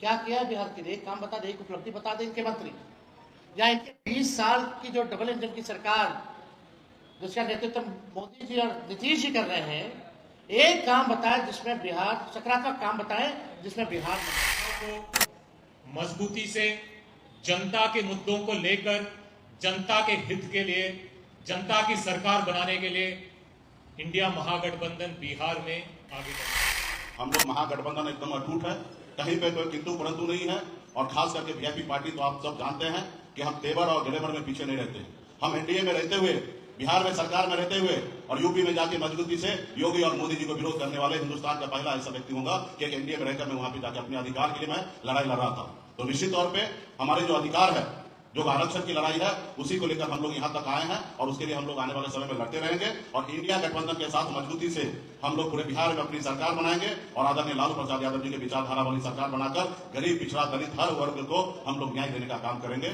क्या किया बिहार के लिए? एक काम बता दे, एक उपलब्धि बता दे इनके मंत्री, या इनके 20 साल की जो डबल इंजन की सरकार जिसका नेतृत्व मोदी जी और नीतीश जी कर रहे हैं, एक काम बताए जिसमें बिहार, सकारात्मक काम बताए जिसमें बिहार को मजबूती से जनता के मुद्दों को लेकर, जनता के हित के लिए, जनता की सरकार बनाने के लिए इंडिया महागठबंधन बिहार में आगे बढ़ा। हम लोग महागठबंधन एकदम अटूट है, कहीं पे कोई किंतु परंतु नहीं है। और खास करके वीआईपी पार्टी तो आप सब जानते हैं कि हम तेवर और ग्लैमर में पीछे नहीं रहते हैं। हम एनडीए में रहते हुए, बिहार में सरकार में रहते हुए और यूपी में जाके मजबूती से योगी और मोदी जी को विरोध करने वाले हिंदुस्तान का पहला ऐसा व्यक्ति होगा कि एक एनडीए में रहकर मैं वहां पे जाकर अपने अधिकार के लिए मैं लड़ाई लड़ रहा था। तो निश्चित तौर पर हमारे जो अधिकार है, जो आरक्षण की लड़ाई है, उसी को लेकर हम लोग यहाँ तक आए हैं और उसके लिए हम लोग आने वाले समय में लड़ते रहेंगे। और इंडिया गठबंधन के साथ मजबूती से हम लोग पूरे बिहार में अपनी सरकार बनाएंगे और आदरणीय लालू प्रसाद यादव जी के विचारधारा वाली सरकार बनाकर गरीब, पिछड़ा, दलित हर वर्ग को हम लोग न्याय देने का काम करेंगे।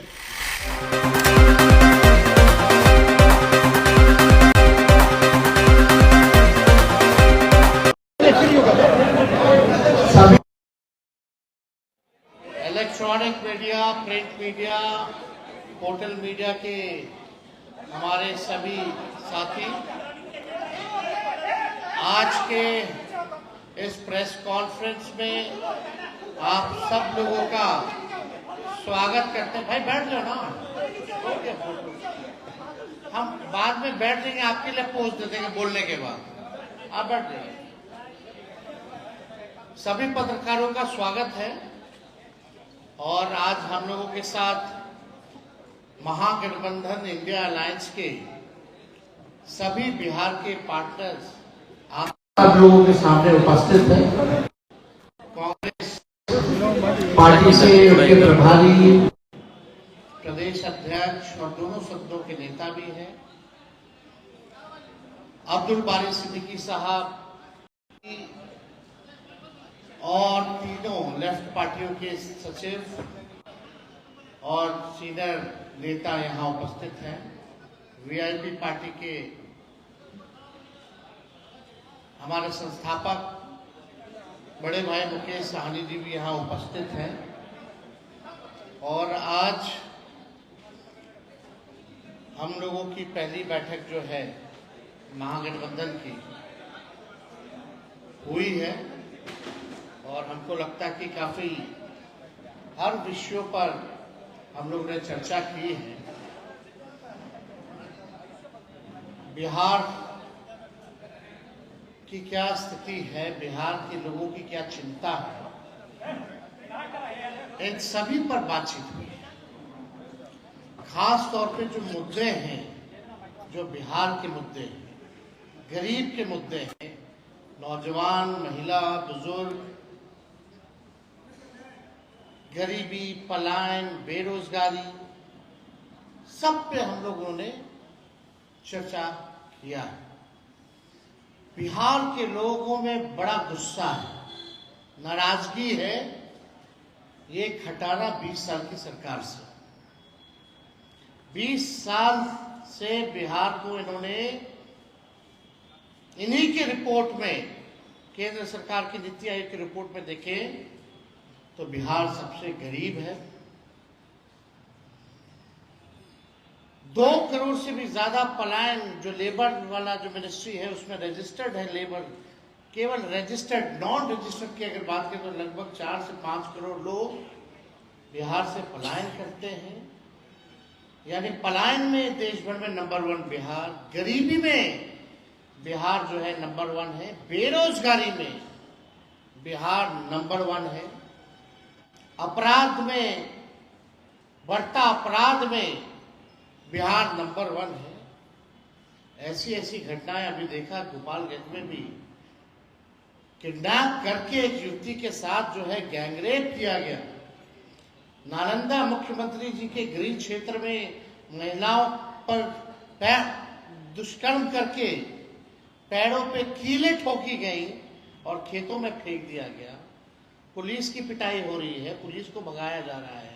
Electronic media, print media, portal media के हमारे सभी साथी, आज के इस प्रेस कॉन्फ्रेंस में आप सब लोगों का स्वागत करते हैं। भाई बैठ जाओ ना, हम बाद में बैठ जाएंगे, आपके लिए पोज दे देंगे बोलने के बाद, आप बैठ जाइए। सभी पत्रकारों का स्वागत है और आज हम लोगों के साथ महागठबंधन इंडिया अलायंस के सभी बिहार के पार्टनर्स आप लोगों के सामने उपस्थित हैं। कांग्रेस पार्टी से उनके प्रभारी, प्रदेश अध्यक्ष और दोनों सदनों के नेता भी हैं। अब्दुल बारी सिद्दीकी साहब और तीनों लेफ्ट पार्टियों के सचिव और सीनियर नेता यहां उपस्थित हैं। वीआईपी पार्टी के हमारे संस्थापक बड़े भाई मुकेश साहनी जी भी यहां उपस्थित हैं। और आज हम लोगों की पहली बैठक जो है महागठबंधन की हुई है और हमको लगता है कि काफी हर विषयों पर हम लोग ने चर्चा की है। बिहार की क्या स्थिति है, बिहार के लोगों की क्या चिंता है, इन सभी पर बातचीत हुई है। खास तौर पे जो मुद्दे हैं, जो बिहार के मुद्दे हैं, गरीब के मुद्दे हैं, नौजवान, महिला, बुजुर्ग, गरीबी, पलायन, बेरोजगारी, सब पे हम लोगों ने चर्चा किया है। बिहार के लोगों में बड़ा गुस्सा है, नाराजगी है ये खटारा 20 साल की सरकार से। 20 साल से बिहार को इन्होंने इन्हीं की रिपोर्ट में, केंद्र सरकार की नीति आयोग की रिपोर्ट में देखें तो बिहार सबसे गरीब है। 2 करोड़ से भी ज्यादा पलायन, जो लेबर वाला जो मिनिस्ट्री है उसमें रजिस्टर्ड है लेबर, केवल रजिस्टर्ड, नॉन रजिस्टर्ड की अगर बात करें तो लगभग 4 से 5 करोड़ लोग बिहार से पलायन करते हैं। यानी पलायन में देश भर में नंबर 1 बिहार, गरीबी में बिहार जो है नंबर 1 है, बेरोजगारी में बिहार नंबर 1 है, अपराध में, बढ़ता अपराध में बिहार नंबर 1 है। ऐसी ऐसी घटनाएं अभी देखा गोपालगंज में भी, किडनैप करके एक युवती के साथ जो है गैंगरेप किया गया। नालंदा मुख्यमंत्री जी के गृह क्षेत्र में महिलाओं पर दुष्कर्म करके पैरों पे कीलें ठोकी गई और खेतों में फेंक दिया गया। पुलिस की पिटाई हो रही है, पुलिस को भगाया जा रहा है।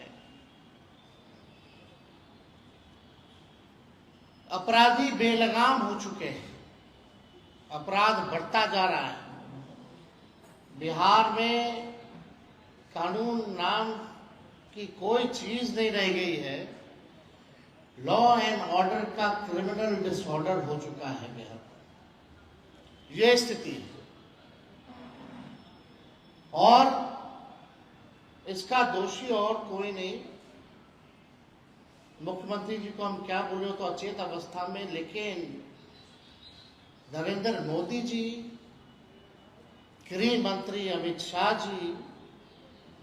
अपराधी बेलगाम हो चुके हैं, अपराध बढ़ता जा रहा है। बिहार में कानून नाम की कोई चीज नहीं रह गई है। लॉ एंड ऑर्डर का क्रिमिनल डिसऑर्डर हो चुका है बिहार में, ये स्थिति है। और इसका दोषी और कोई नहीं, मुख्यमंत्री जी को हम क्या बोले तो अचेत अवस्था में, लेकिन नरेंद्र मोदी जी, गृह मंत्री अमित शाह जी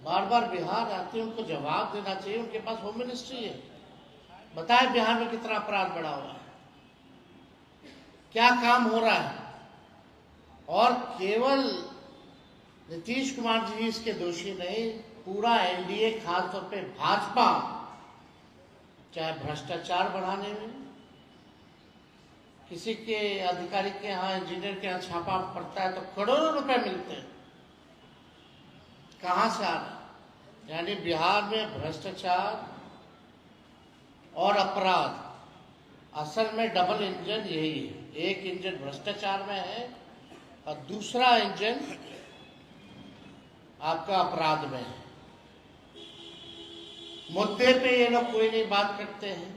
बार बार बिहार आते हैं, उनको जवाब देना चाहिए। उनके पास होम मिनिस्ट्री है, बताए बिहार में कितना अपराध बढ़ा हुआ है, क्या काम हो रहा है। और केवल नीतीश कुमार जी इसके दोषी नहीं, पूरा एनडीए, खासतौर पे भाजपा, चाहे भ्रष्टाचार बढ़ाने में, किसी के अधिकारी के यहाँ, इंजीनियर के यहाँ छापा पड़ता है तो करोड़ों रुपए मिलते हैं, कहां से आ रहे हैं। यानी बिहार में भ्रष्टाचार और अपराध असल में डबल इंजन यही है। एक इंजन भ्रष्टाचार में है और दूसरा इंजन आपका अपराध में है। मुद्दे पे ये लोग कोई नहीं बात करते हैं।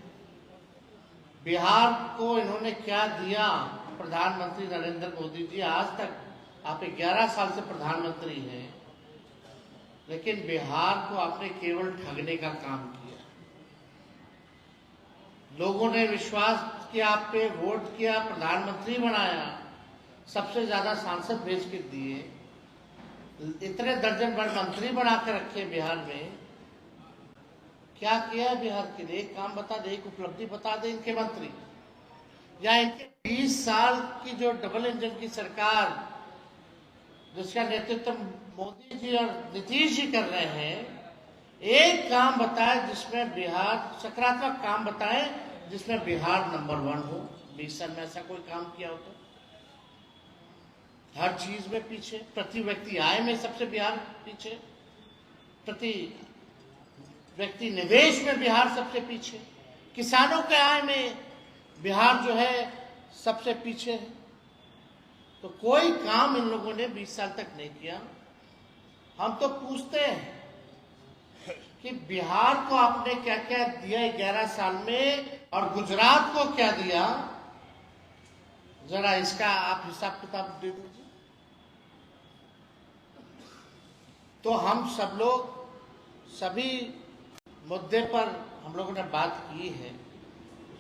बिहार को इन्होंने क्या दिया, प्रधानमंत्री नरेंद्र मोदी जी, आज तक आप 11 साल से प्रधानमंत्री हैं, लेकिन बिहार को आपने केवल ठगने का काम किया। लोगों ने विश्वास किया आप पे, वोट किया, प्रधानमंत्री बनाया, सबसे ज्यादा सांसद भेज के दिए, इतने दर्जन भर मंत्री बनाकर रखे बिहार में। क्या किया बिहार के लिए? एक काम बता दे, एक उपलब्धि बता दे इनके मंत्री, या इनके 20 साल की जो डबल इंजन की सरकार जिसका नेतृत्व मोदी जी और नीतीश जी कर रहे हैं, एक काम बताए जिसमें बिहार, सकारात्मक काम बताए जिसमें बिहार नंबर 1 हो। 20 साल में ऐसा कोई काम किया हो तो? हर चीज में पीछे, प्रति व्यक्ति आय में सबसे बिहार पीछे, प्रति व्यक्ति निवेश में बिहार सबसे पीछे, किसानों के आय में बिहार जो है सबसे पीछे है। तो कोई काम इन लोगों ने 20 साल तक नहीं किया। हम तो पूछते हैं कि बिहार को आपने क्या क्या दिया 11 साल में और गुजरात को क्या दिया, जरा इसका आप हिसाब किताब दे दीजिए। तो हम सब लोग सभी मुद्दे पर हम लोगों ने बात की है।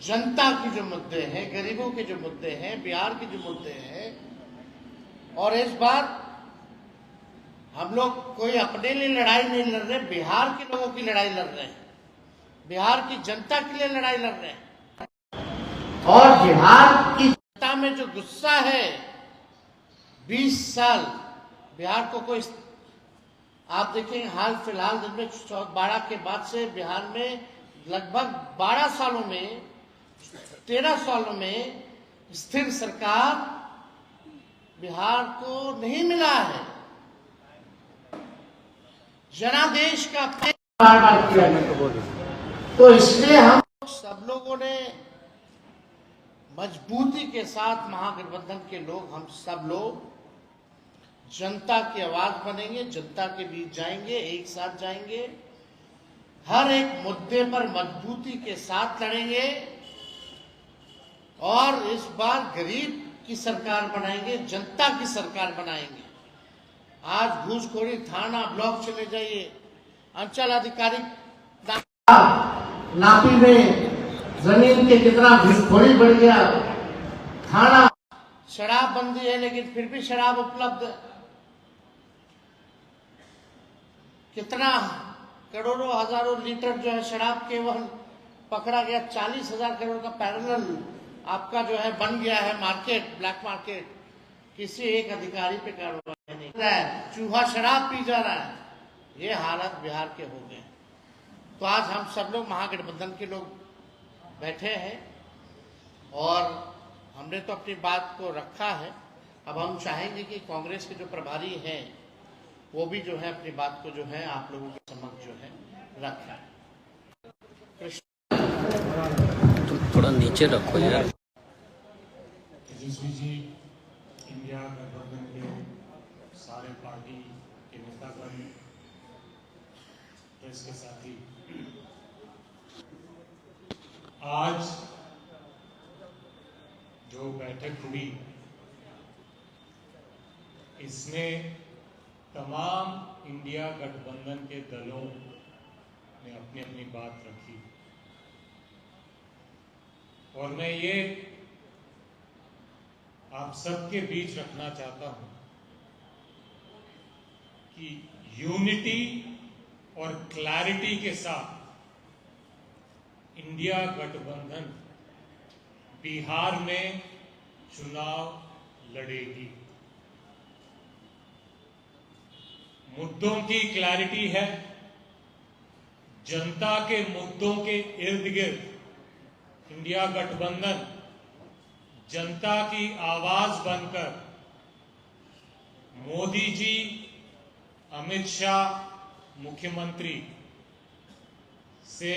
जनता की जो मुद्दे हैं, गरीबों के जो मुद्दे हैं, बिहार के जो मुद्दे हैं, और इस बार हम लोग कोई अपने लिए लड़ाई नहीं लड़ रहे, बिहार के लोगों की लड़ाई लड़ रहे हैं, बिहार की जनता के लिए लड़ाई लड़ रहे हैं। और बिहार की जनता में जो गुस्सा है, 20 साल बिहार को कोई, आप देखेंगे हाल फिलहाल दिन में 12 के बाद से बिहार में लगभग 12 सालों में, 13 सालों में स्थिर सरकार बिहार को नहीं मिला है। जनादेश का बार बार किया है। तो इसलिए हम सब लोगों ने मजबूती के साथ, महागठबंधन के लोग, हम सब लोग जनता की आवाज बनेंगे, जनता के बीच जाएंगे, एक साथ जाएंगे, हर एक मुद्दे पर मजबूती के साथ लड़ेंगे और इस बार गरीब की सरकार बनाएंगे, जनता की सरकार बनाएंगे। आज घूसखोरी, थाना ब्लॉक चले जाइए, अंचल अधिकारी नापी में जमीन के कितना घूसखोरी बढ़ गया, थाना, शराबबंदी है लेकिन फिर भी शराब उपलब्ध, कितना करोड़ों हजारों लीटर जो है शराब केवल पकड़ा गया। 40,000 करोड़ का पैरेलल आपका जो है बन गया है मार्केट, ब्लैक मार्केट। किसी एक अधिकारी पे कार्रवाई नहीं कर रहा है, चूहा शराब पी जा रहा है। ये हालत बिहार के हो गए। तो आज हम सब लोग महागठबंधन के लोग बैठे हैं और हमने तो अपनी बात को रखा है। अब हम चाहेंगे कि कांग्रेस के जो प्रभारी हैं वो भी जो है अपनी बात को जो है आप लोगों के समक्ष जो है रखें। तुम थोड़ा नीचे रखो यार। तेजस्वी जी, इंडिया गठबंधन के सारे पार्टी के नेतागण प्रेस के साथी, आज जो बैठक हुई इसमें तमाम इंडिया गठबंधन के दलों ने अपनी अपनी बात रखी और मैं ये आप सबके बीच रखना चाहता हूं कि यूनिटी और क्लैरिटी के साथ इंडिया गठबंधन बिहार में चुनाव लड़ेगी। मुद्दों की क्लैरिटी है, जनता के मुद्दों के इर्द गिर्द इंडिया गठबंधन जनता की आवाज बनकर मोदी जी, अमित शाह मुख्यमंत्री से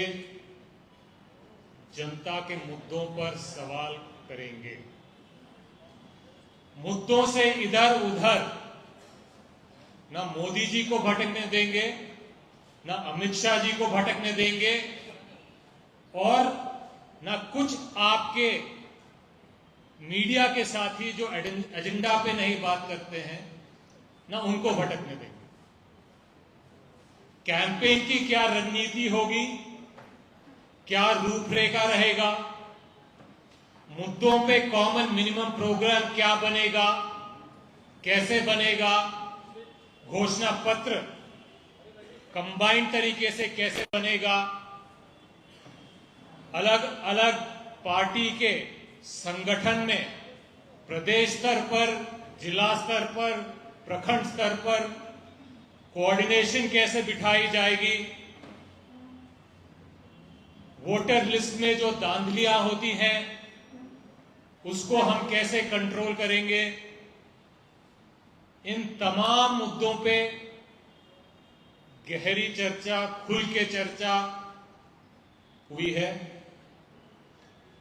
जनता के मुद्दों पर सवाल करेंगे। मुद्दों से इधर उधर ना मोदी जी को भटकने देंगे, ना अमित शाह जी को भटकने देंगे और ना कुछ आपके मीडिया के साथी जो एजेंडा पे नहीं बात करते हैं ना उनको भटकने देंगे। कैंपेन की क्या रणनीति होगी, क्या रूपरेखा रहेगा, मुद्दों पे कॉमन मिनिमम प्रोग्राम क्या बनेगा, कैसे बनेगा, घोषणा पत्र कंबाइंड तरीके से कैसे बनेगा, अलग अलग पार्टी के संगठन में प्रदेश स्तर पर, जिला स्तर पर, प्रखंड स्तर पर कोऑर्डिनेशन कैसे बिठाई जाएगी, वोटर लिस्ट में जो धांधलियां होती हैं उसको हम कैसे कंट्रोल करेंगे। इन तमाम मुद्दों पे गहरी चर्चा, खुल के चर्चा हुई है।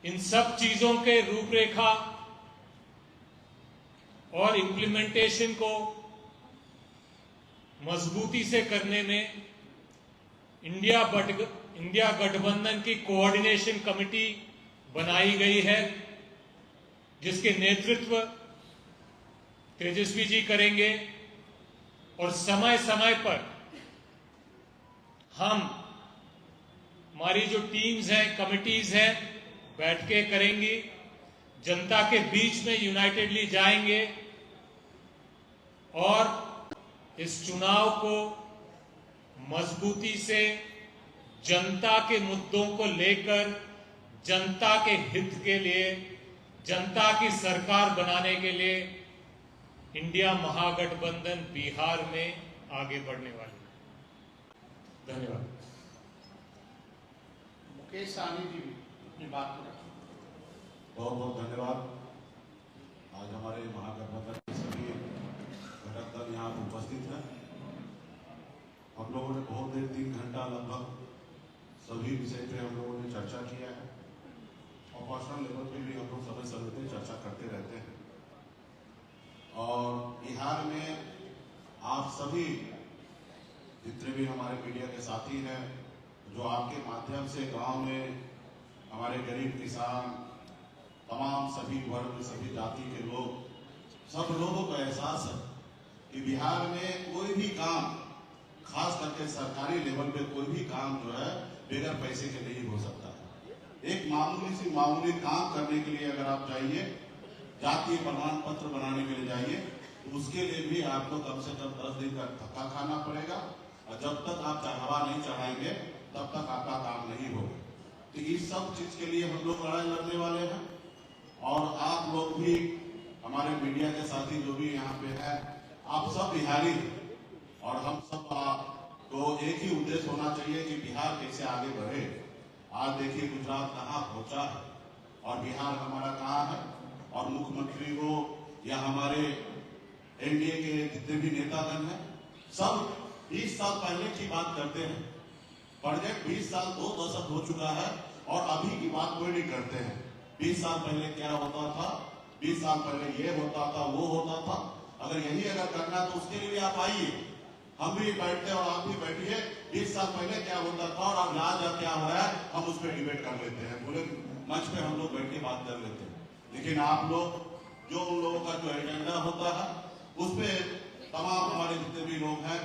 इन सब चीजों के रूपरेखा और इम्प्लीमेंटेशन को मजबूती से करने में इंडिया गठबंधन की कोऑर्डिनेशन कमेटी बनाई गई है, जिसके नेतृत्व तेजस्वी जी करेंगे और समय समय पर हम हमारी जो टीम्स हैं, कमिटीज हैं, बैठकें करेंगी, जनता के बीच में यूनाइटेडली जाएंगे और इस चुनाव को मजबूती से जनता के मुद्दों को लेकर, जनता के हित के लिए, जनता की सरकार बनाने के लिए इंडिया महागठबंधन बिहार में आगे बढ़ने वाली है। धन्यवाद। मुकेश सहनी जी भी अपनी बात को रखें। बहुत बहुत धन्यवाद। आज हमारे महागठबंधन के सभी घटक दल यहाँ उपस्थित हैं। हम लोगों ने बहुत देर, 3 घंटा लगभग सभी विषय पे हम लोगों ने चर्चा किया है और पर्सनल लेवल पे भी हम लोग समय समय पे चर्चा करते रहते हैं। और बिहार में आप सभी जितने भी हमारे मीडिया के साथी हैं, जो आपके माध्यम से गांव में हमारे गरीब किसान, तमाम सभी वर्ग, सभी जाति के लोग, सब लोगों को एहसास है कि बिहार में कोई भी काम, खास करके सरकारी लेवल पे कोई भी काम जो है बगैर पैसे के नहीं हो सकता है। एक मामूली काम करने के लिए अगर आप चाहिए, जातीय प्रमाण पत्र बनाने के लिए जाइए, तो उसके लिए भी आपको कम से कम 10 दिन का धक्का खाना पड़ेगा और जब तक आप हवा नहीं चढ़ाएंगे तब तक आपका काम नहीं होगा। तो इस सब चीज के लिए हम लोग लड़ाई लड़ने वाले हैं और आप लोग भी, हमारे मीडिया के साथी जो भी यहाँ पे है, आप सब बिहारी हैं और हम सब तो एक ही उद्देश्य होना चाहिए कि बिहार कैसे आगे बढ़े। आज देखिए गुजरात कहाँ पहुंचा है और बिहार हमारा कहाँ है, और मुख्यमंत्री हो या हमारे एनडीए के जितने भी नेतागण हैं, सब 20 साल पहले की बात करते हैं। प्रोजेक्ट 20 साल 2 दशक हो चुका है और अभी की बात कोई नहीं करते हैं। 20 साल पहले क्या होता था, 20 साल पहले ये होता था, वो होता था। अगर यही करना तो उसके लिए आप आइए, हम भी बैठते और आप भी बैठिए, 20 साल पहले क्या होता था और अब आज क्या हो रहा है, हम उस पर डिबेट कर लेते हैं, पूरे मंच पे हम लोग बैठ के बात कर लेते हैं। लेकिन आप लोग जो उन लोगों का जो एजेंडा होता है उस पर तमाम हमारे जितने भी लोग हैं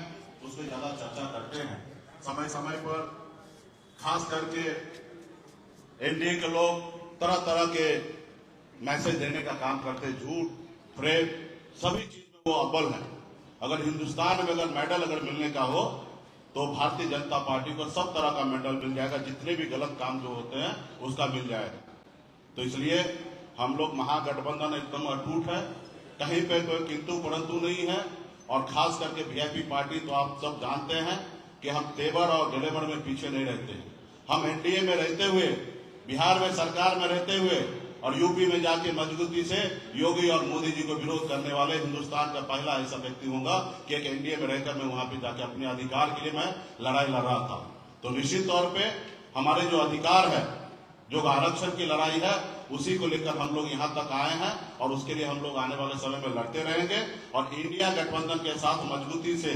उस पर ज्यादा चर्चा करते हैं समय समय पर। खास करके एनडीए के लोग तरह तरह के मैसेज देने का काम करते, झूठ फ्रेब सभी चीज में वो अव्वल है। अगर हिंदुस्तान में अगर मेडल अगर मिलने का हो तो भारतीय जनता पार्टी को सब तरह का मेडल मिल जाएगा, जितने भी गलत काम जो होते हैं उसका मिल जाएगा। तो इसलिए हम लोग महागठबंधन एकदम अटूट है, कहीं पे कोई किंतु परंतु नहीं है। और खास करके वीआईपी पार्टी तो आप सब जानते हैं कि हम तेवर और ग्लैमर में पीछे नहीं रहते हैं। हम एनडीए में रहते हुए, बिहार में सरकार में रहते हुए और यूपी में जाके मजबूती से योगी और मोदी जी को विरोध करने वाले हिंदुस्तान का पहला ऐसा व्यक्ति होगा कि एक एनडीए में रहकर मैं वहां पे जाके अपने अधिकार के लिए मैं लड़ाई लड़ रहा था। तो निश्चित तौर पे हमारे जो अधिकार है, जो आरक्षण की लड़ाई है, उसी को लेकर हम लोग यहाँ तक आए हैं और उसके लिए हम लोग आने वाले समय में लड़ते रहेंगे। और इंडिया गठबंधन के साथ मजबूती से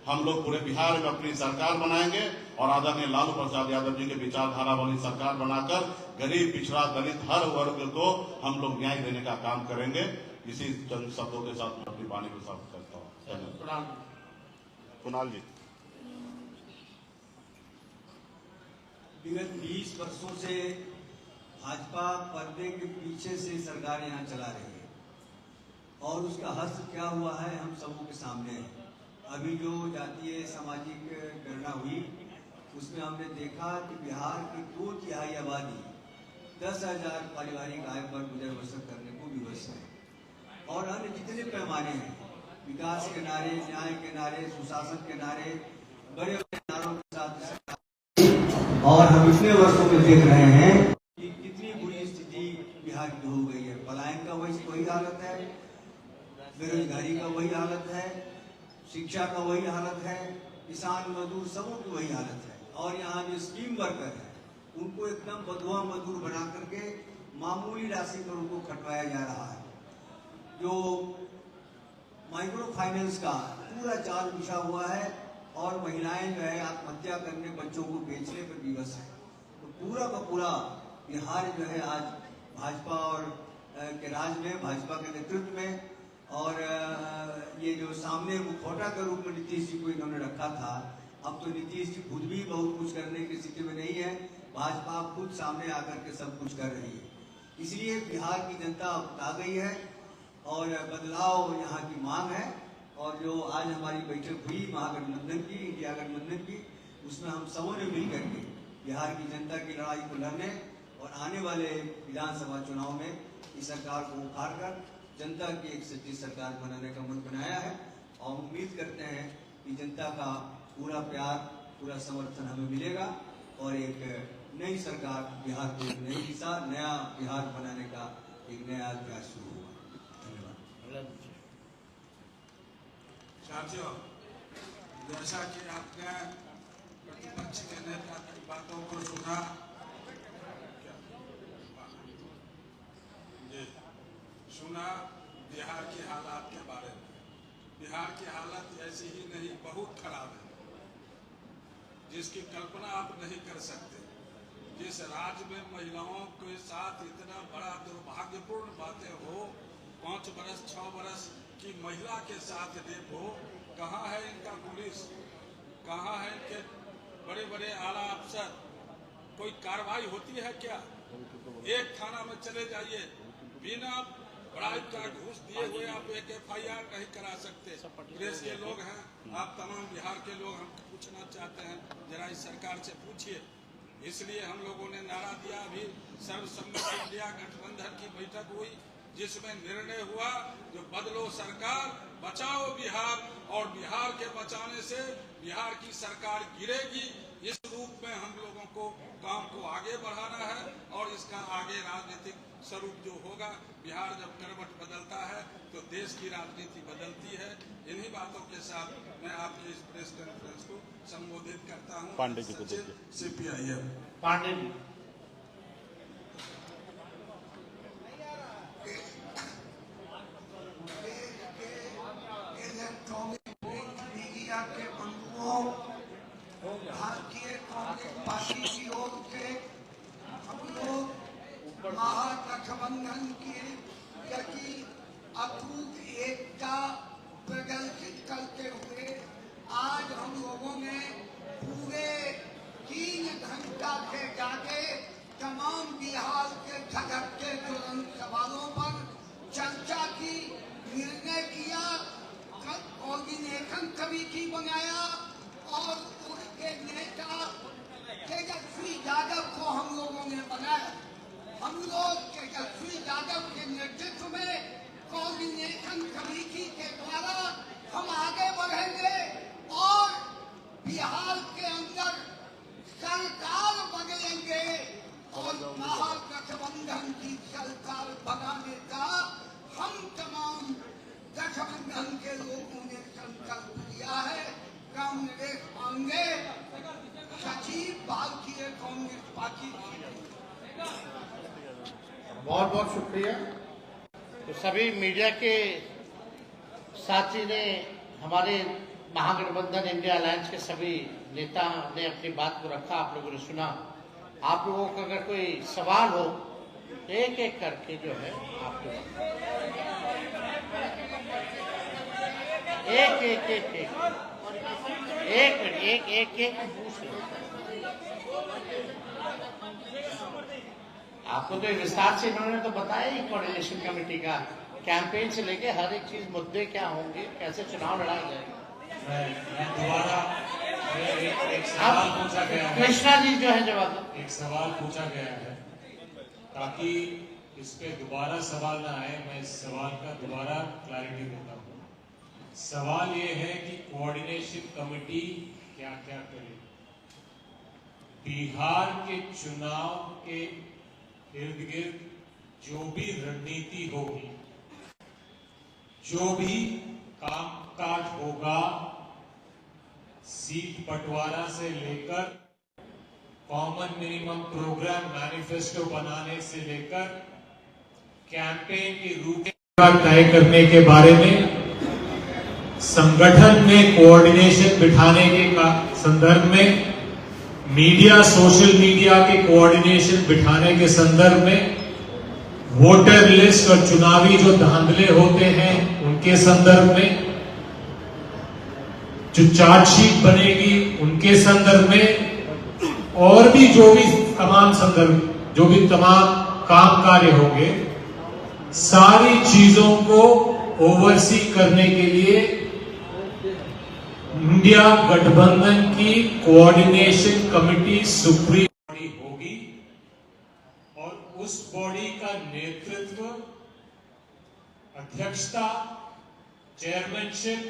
हम लोग पूरे बिहार में अपनी सरकार बनाएंगे और आदरणीय लालू प्रसाद यादव जी के विचारधारा वाली सरकार बनाकर गरीब, पिछड़ा, दलित हर वर्ग को हम लोग न्याय देने का काम करेंगे। इसी चंद शब्दों के साथ मैं अपनी वाणी को समाप्त करता हूँ। कुणाल जी, विगत 20 वर्षों से भाजपा पर्दे के पीछे से सरकार यहाँ चला रही है और उसका हस्त क्या हुआ है हम सबों के सामने है। अभी जो जातीय सामाजिक गणना हुई उसमें हमने देखा कि बिहार की 2/3 आबादी 10,000 पारिवारिक आय पर गुजर बसर करने को विवश है। और अन्य जितने पैमाने हैं, विकास के नारे, न्याय के नारे, सुशासन के नारे, बड़े बड़े नारों के साथ, और हम इतने वर्षों में देख रहे हैं कि कितनी बुरी स्थिति बिहार की हो गई है। पलायन का वही हालत है, बेरोजगारी का वही हालत है, शिक्षा का वही हालत है, किसान मजदूर सबों की वही हालत है। और यहाँ जो स्कीम वर्कर है उनको एकदम बंधुआ मजदूर बना करके मामूली राशि पर उनको खटवाया जा रहा है। जो माइक्रो फाइनेंस का पूरा जाल बिछा हुआ है और महिलाएं जो है आत्महत्या करने, बच्चों को बेचने पर विवश है। तो पूरा का पूरा बिहार जो है आज भाजपा और के राज में, भाजपा के नेतृत्व में, और ये जो सामने मुखौटा के रूप में नीतीश जी को इन्होंने रखा था, अब तो नीतीश जी खुद भी बहुत कुछ करने की स्थिति में नहीं है, भाजपा खुद सामने आकर के सब कुछ कर रही है। इसलिए बिहार की जनता अब आ गई है और बदलाव यहाँ की मांग है। और जो आज हमारी बैठक हुई महागठबंधन की, इंडिया गठबंधन की, उसमें हम सबों ने मिल करके बिहार की जनता की लड़ाई को लड़ने और आने वाले विधानसभा चुनाव में इस सरकार को उखाड़ कर जनता की एक सच्ची सरकार बनाने का मन बनाया है। और उम्मीद करते हैं कि जनता का पूरा प्यार, पूरा समर्थन हमें मिलेगा और एक नई सरकार बिहार को एक नई दिशा, नया बिहार बनाने का एक नया अध्याय शुरू होगा। धन्यवाद। साथियों, जैसा कि आपने प्रतिपक्ष के नेता की बातों को सुना, बिहार की हालात के बारे में। बिहार की हालत ऐसी ही नहीं, बहुत खराब है, जिसकी कल्पना आप नहीं कर सकते। जिस राज्य में महिलाओं के साथ इतना बड़ा दुर्भाग्यपूर्ण बातें हो, 5 बरस 6 बरस की महिला के साथ रेप हो, कहाँ है इनका पुलिस, कहाँ है इनके बड़े बड़े आला अफसर? कोई कार्रवाई होती है क्या? एक थाना में चले जाइए, बिना ब्राइब का घूस दिए हुए आप एक FIR नहीं करा सकते। प्रेस के लोग हैं, आप तमाम बिहार के लोग, हम पूछना चाहते हैं, जरा इस सरकार से पूछिए। इसलिए हम लोगों ने नारा दिया। अभी सर्वसम्मति इंडिया गठबंधन की बैठक हुई, जिसमें निर्णय हुआ जो बदलो सरकार, बचाओ बिहार, और बिहार के बचाने से बिहार की सरकार गिरेगी। इस रूप में हम लोगों को काम को आगे बढ़ाना है और इसका आगे राजनीतिक स्वरूप जो होगा, बिहार जब करवट बदलता है तो देश की राजनीति बदलती है। इन्हीं बातों के साथ मैं आपकी इस प्रेस कॉन्फ्रेंस को संबोधित करता हूँ। पांडे जी को CPIM। Pandey ji. Electronic media के बंधुओं, भारतीय कांग्रेस पार्टी की ओर से हम लोग महागठबंधन के प्रति अटूट एकता प्रदर्शित करते हुए आज हम लोगों ने पूरे 3 घंटा से ज्यादा तमाम बिहार के झटकते तुरंत सवालों पर चर्चा की, निर्णय किया, कोऑर्डिनेशन कमेटी बनाया और उसके नेता तेजस्वी यादव को हम लोगों ने बनाया। हम लोग तेजस्वी यादव के नेतृत्व में कोऑर्डिनेशन कमेटी के द्वारा हम आगे बढ़ेंगे और बिहार के अंदर सरकार बदलेंगे और महागठबंधन की सरकार बनाने का हम तमाम गठबंधन के लोगों ने संकल्प लिया है। कांग्रेस मांगे सचिव भारतीय कांग्रेस पार्टी। बहुत बहुत शुक्रिया। तो सभी मीडिया के साथी ने, हमारे महागठबंधन इंडिया अलायंस के सभी नेता ने अपनी बात को रखा, आप लोगों ने सुना। आप लोगों को अगर कोई सवाल हो तो एक एक करके जो है आप लोग एक पूछ लो। आपको तो विस्तार से इन्होंने तो बताया ही कोऑर्डिनेशन कमेटी का, कैंपेन से लेके हर एक चीज, मुद्दे क्या होंगे, कैसे चुनाव लड़ा जाएगा। मैं दोबारा एक सवाल पूछा गया है, कृष्णा जी जो है जवाब दो। एक सवाल पूछा गया है ताकि इस पे दोबारा सवाल ना आए, मैं इस सवाल का दोबारा क्लैरिटी देता हूँ। सवाल ये है कि कोऑर्डिनेशन कमेटी क्या क्या करे। बिहार के चुनाव के इर्द गिर्द जो भी रणनीति होगी, जो भी कामकाज होगा, सीट बंटवारा से लेकर कॉमन मिनिमम प्रोग्राम मैनिफेस्टो बनाने से लेकर कैंपेन की रूपरेखा तय करने के बारे में, संगठन में कोऑर्डिनेशन बिठाने के संदर्भ में, मीडिया सोशल मीडिया के कोऑर्डिनेशन बिठाने के संदर्भ में, वोटर लिस्ट और चुनावी जो धांधले होते हैं उनके संदर्भ में, जो चार्जशीट बनेगी उनके संदर्भ में, और भी जो भी तमाम संदर्भ, जो भी तमाम काम कार्य होंगे, सारी चीजों को ओवरसी करने के लिए इंडिया गठबंधन की कोऑर्डिनेशन कमेटी सुप्रीम बॉडी होगी और उस बॉडी का नेतृत्व, अध्यक्षता, चेयरमैनशिप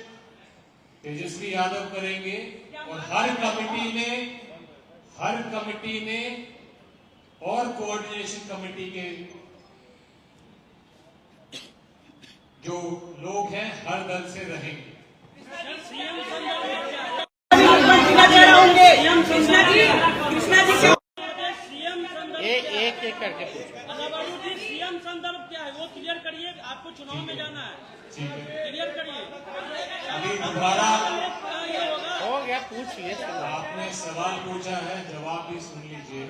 तेजस्वी यादव करेंगे और हर कमेटी में और कोऑर्डिनेशन कमेटी के जो लोग हैं हर दल से रहेंगे। एक करके पूछो। सीएम संदर्भ क्या है वो क्लियर करिए, आपको चुनाव में जाना है, क्लियर करिए। अभी दोबारा हो गया, पूछिए। आपने सवाल पूछा है, जवाब भी सुन लीजिए।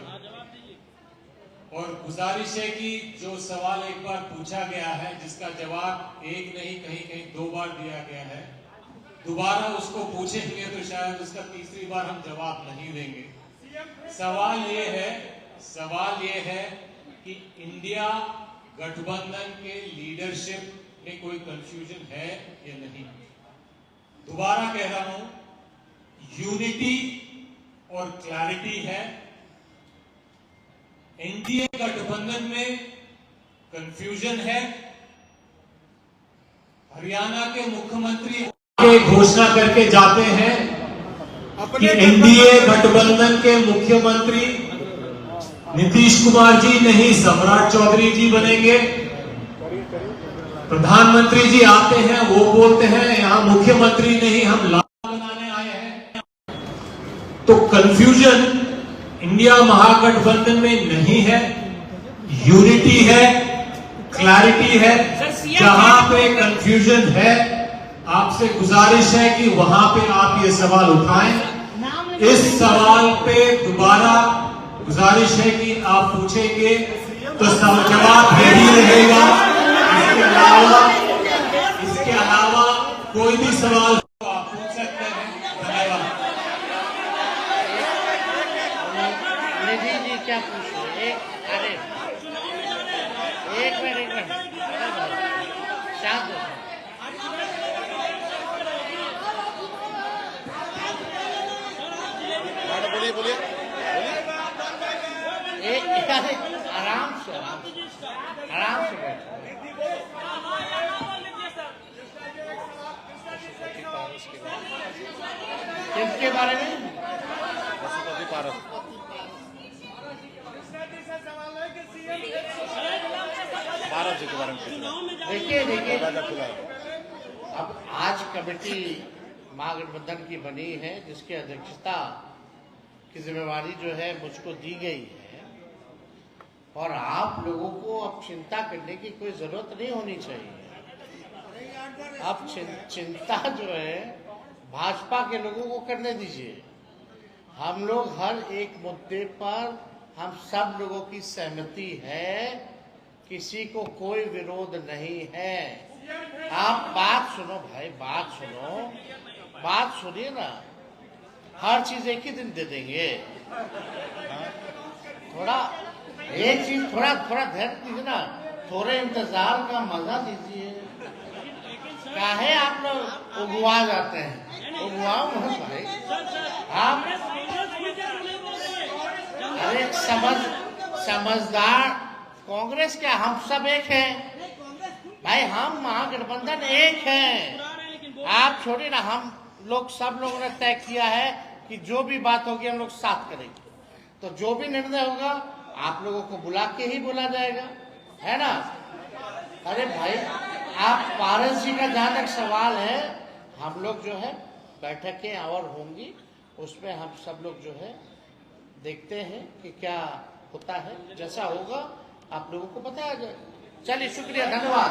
और गुजारिश है कि जो सवाल एक बार पूछा गया है, जिसका जवाब एक नहीं कहीं कहीं 2 बार दिया गया है, दोबारा उसको पूछेंगे तो शायद उसका तीसरी बार हम जवाब नहीं देंगे। सवाल ये है कि इंडिया गठबंधन के लीडरशिप में कोई कंफ्यूजन है या नहीं। दोबारा कह रहा हूं, यूनिटी और क्लैरिटी है। एनडीए गठबंधन में कंफ्यूजन है। हरियाणा के मुख्यमंत्री घोषणा करके जाते हैं कि एनडीए गठबंधन के मुख्यमंत्री नीतीश कुमार जी नहीं, सम्राट चौधरी जी बनेंगे। प्रधानमंत्री जी आते हैं, वो बोलते हैं यहां मुख्यमंत्री नहीं, हम लाल बनाने आए हैं। तो कंफ्यूजन इंडिया महागठबंधन में नहीं है, यूनिटी है, क्लैरिटी है। जहां पे कंफ्यूजन है, आपसे गुजारिश है कि वहां पे आप ये सवाल उठाएं। इस सवाल पे दोबारा गुजारिश है कि आप पूछेंगे तो जवाब यही रहेगा। इसके अलावा कोई भी सवाल आप पूछ सकते हैं। धन्यवाद। निधि जी क्या पूछ रहे हैं? अरे एक मिनट शांत हो। बोलिए आराम से बैठो। किसके बारे में? देखिए अब आज कमेटी महागठबंधन की बनी है, जिसकी अध्यक्षता की जिम्मेवारी जो है मुझको दी गई है, और आप लोगों को अब चिंता करने की कोई जरूरत नहीं होनी चाहिए। अब चिंता जो है भाजपा के लोगों को करने दीजिए। हम लोग हर एक मुद्दे पर हम सब लोगों की सहमति है, किसी को कोई विरोध नहीं है। आप बात सुनो भाई, बात सुनिए ना। हर चीज एक ही दिन दे देंगे। थोड़ा एक चीज थोड़ा धैर्य दीजिए ना, थोड़े इंतजार का मजा लीजिए। काहे आप लोग उगवा जाते हैं? उगवाओ मत भाई। आप अरे समझदार कांग्रेस क्या, हम सब एक हैं भाई। हम महागठबंधन एक हैं। आप छोड़िए ना, हम लोग सब लोगों ने तय किया है कि जो भी बात होगी हम लोग साथ करेंगे। तो जो भी निर्णय होगा आप लोगों को बुला के ही बोला जाएगा, है ना? अरे भाई आप पारस जी का जहां तक सवाल है, हम लोग जो है बैठकें और होंगी, उसमें हम सब लोग जो है देखते हैं कि क्या होता है। जैसा होगा आप लोगों को बताया जाएगा। चलिए शुक्रिया, धन्यवाद।